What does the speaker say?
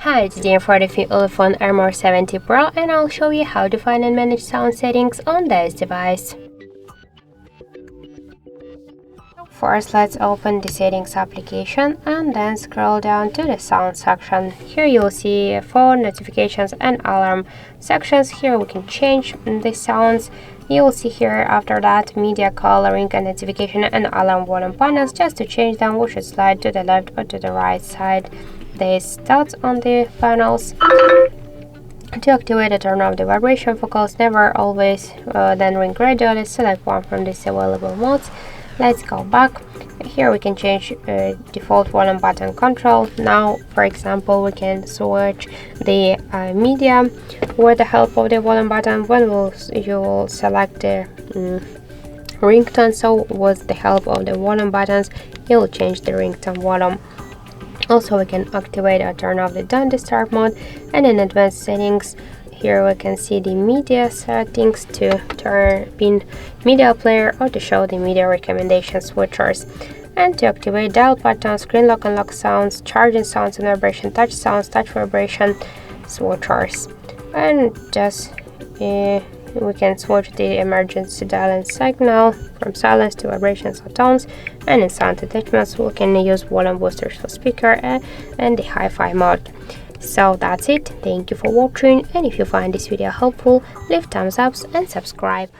Hi, today I'm for the UleFone Armor 70 Pro and I'll show you how to find and manage sound settings on this device. First, let's open the settings application and then scroll down to the sound section. Here you'll see phone, notifications and alarm sections. Here we can change the sounds. You'll see here after that media, coloring and notification and alarm volume panels. Just to change them, we should slide to the left or to the right side. There's dots on the panels. To activate or turn off the vibration vocals, never, always, then ring gradually. Select one from these available modes. Let's go back. Here we can change default volume button control. Now, for example, we can switch the media with the help of the volume button. When you will select the ringtone, so with the help of the volume buttons, you will change the ringtone volume. Also, we can activate or turn off the Don't Disturb mode, and in advanced settings, here we can see the media settings to turn pin media player or to show the media recommendation switchers, and to activate dial button, screen lock and lock sounds, charging sounds and vibration, touch sounds, touch vibration switchers, and just we can switch the emergency dial and signal from silence to vibrations or tones, and in sound attachments we can use volume boosters for speaker and the hi-fi mode. So that's it. Thank you for watching, and if you find this video helpful, leave thumbs up and subscribe.